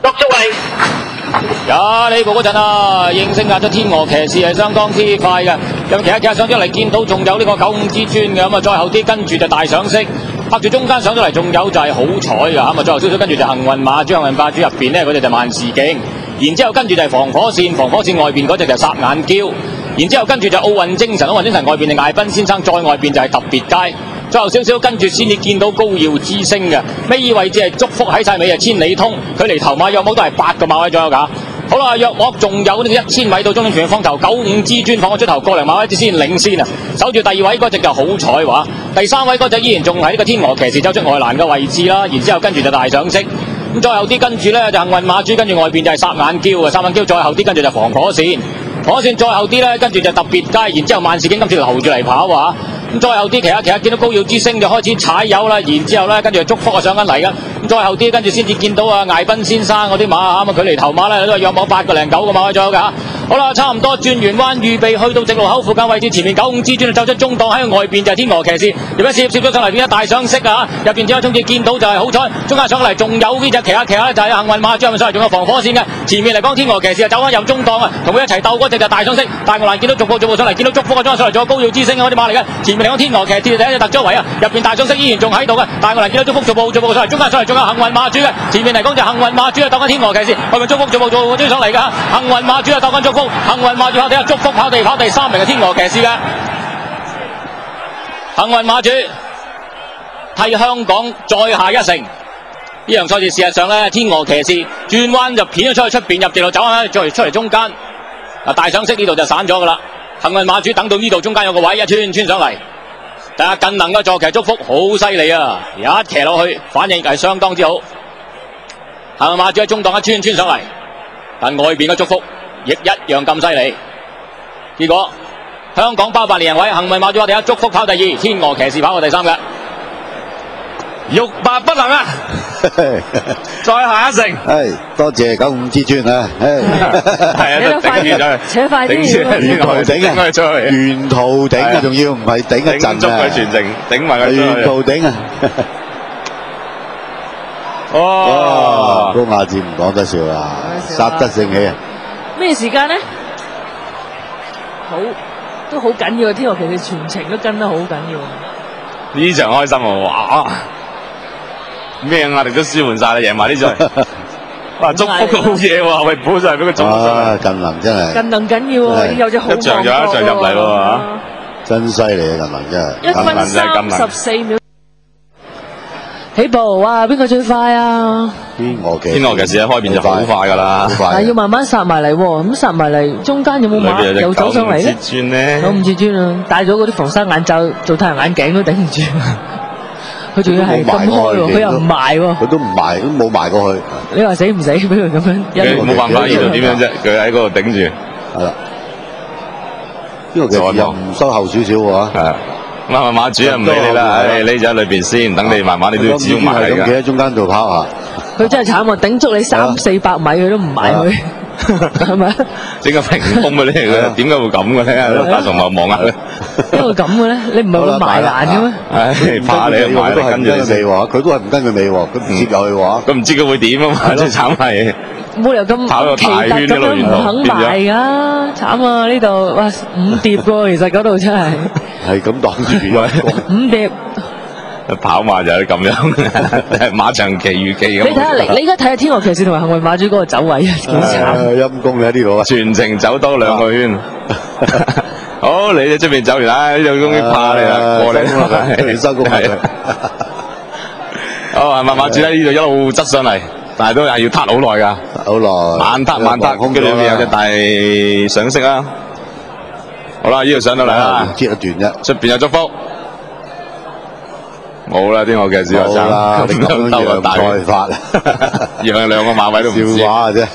落足嚟。呢步嗰陣啊，應聲壓咗天鵝騎士係相當之快嘅。咁其他上咗嚟見到仲有呢個95至尊嘅，咁啊再後啲跟住就大賞式，拍住中間上咗嚟，仲有就係好彩㗎，咁啊再後少少跟住就幸運馬主，幸運馬主入邊呢嗰隻就萬事勁，然之後跟住就係防火線，防火線外邊嗰隻就霎眼嬌，然之後跟住就奧運精神，奧運精神外邊就艾賓先生，再外邊就係特別佳。最後少少跟住先至見到高耀之星嘅，尾位置係祝福喺晒尾啊，千里通，距離頭馬約莫都係8個馬位左右㗎。好啦，約莫仲有呢個1000米到終點傳嘅方頭95之尊放咗出頭個零馬位先領先啊，守住第2位嗰隻就好彩話，第3位嗰隻依然仲喺呢個天鵝騎士走出外欄嘅位置啦，然之後跟住就大賞式。咁再後啲跟住呢就幸運馬主，跟住外邊就係霎眼嬌啊，霎眼嬌再後啲跟住就防火線，防火線再後啲呢跟住就特別佳，然之後萬事經今次就候住嚟跑啊。咁再後啲其他見到高耀之星就開始踩油啦，然之後呢跟住祝福啊上緊嚟㗎。咁再後啲跟住先至見到啊艾賓先生嗰啲馬啊，距離頭馬呢都係約莫8個零9個馬位左右㗎。好啦，差唔多轉完彎，預備去到直路口附近位置，前面95之尊走出中檔，喺外邊就係天鵝騎士，入一攝咗上嚟變咗大賞式啊！入邊只有中次見到就係好彩，中間上嚟仲有呢隻騎下就係幸運馬，將上嚟仲有防火線嘅，前面嚟講天鵝騎士走翻右中檔啊，同佢一齊鬥嗰隻就大賞式，大牛欄見到逐步上嚟，見到祝福啊，中間上嚟仲有高耀之星嗰啲馬嚟嘅，前面嚟講天鵝騎士第一隻突咗圍啊，入邊大賞式依然仲喺度嘅，大牛欄見到祝福逐步上嚟，中間上嚟仲有幸運馬主嘅，前面嚟講就幸運馬主啊鬥緊天鵝騎士，後面祝福逐步追上嚟㗎，幸運馬主啊鬥緊祝福，幸運馬主跑第祝福跑第3名嘅天鵝騎士嘅，幸運馬主替香港再下一城。呢場賽事事實上咧，天鵝騎士轉彎就片咗出去出邊入直路走翻，再出嚟中間。大賞式呢度就散咗㗎啦。幸運馬主等到呢度中間有個位一穿上嚟，大家更能嘅坐騎祝福好犀利啊！一騎落去反應係相當之好。幸運馬主喺中檔一穿上嚟，但外邊嘅祝福亦一樣咁犀利。結果香港包辦連人位，幸運馬主我哋祝福跑第2，天鵝騎士跑過第3嘅。欲罷不能啊！再下一城。多謝95之尊啊！係啊，頂住咗，扯快啲，沿途頂啊！沿途頂啊，仲要唔係頂一陣啊！全程頂埋佢，沿途頂啊！哦，高雅志唔講得笑啊，殺得盛起啊！咩時間呢？都好緊要啊！天鵝騎士全程都跟得好緊要。呢場開心啊！哇！咩壓力都舒緩晒啦，贏埋呢場。哇！祝福好嘢喎，喂，補晒俾佢中。啊，近能真係。近能緊要啊！有隻好一場又一場入嚟喎嚇，真犀利啊！近能真係。1分34秒。起步哇！邊個最快啊？天鵝騎士喺開邊就好快㗎啦，但係要慢慢殺埋嚟喎，咁殺埋嚟中間有冇馬又走上嚟咧？95至尊啊！戴咗嗰啲防曬眼罩做太陽眼鏡都頂唔住。佢仲要係咁開喎，佢又唔埋喎，佢都唔埋，都冇埋過去。你話死唔死？俾佢咁樣，冇辦法，呢度點樣啫？佢喺嗰度頂住，係啦。呢個其實又唔收後少少喎。係啊，馬主啊唔理你啦，匿咗喺裏邊先，等你慢慢你都要始終埋嚟㗎。企喺中間度跑啊！佢真係慘啊！頂足你300-400米，佢都唔埋佢。係咪？整個屏風嘅咧，點解會咁嘅咧？大同望下咧，點會咁嘅咧？你唔係會埋欄嘅咩？唉，怕你埋，你跟住你尾喎，佢都係唔跟佢尾喎，佢唔接入去喎，佢唔知佢會點啊嘛，最慘係冇理由咁奇特咁樣唔肯埋㗎，慘啊！呢度哇5碟喎，其實嗰度真係係咁擋住5碟。跑馬就係咁樣，馬場奇遇記咁。你睇下你而家睇下天鵝騎士同埋幸運馬主嗰個走位啊，幾慘！陰公嘅呢度啊，全程走多2個圈。好，你喺出邊走完啦，呢度終於怕你啦，過嚟啦，收工係。好，幸運馬主喺呢度一路側上嚟，但係都係要撻好耐㗎，好耐。慢撻，跟住裏面有隻大賞式啦。好啦，呢度上到嚟啦，接一段啫，出邊有祝福。冇啦，天鵝騎士話爭，咁樣鬥大賽法，讓2個馬位都唔知。笑話嘅啫。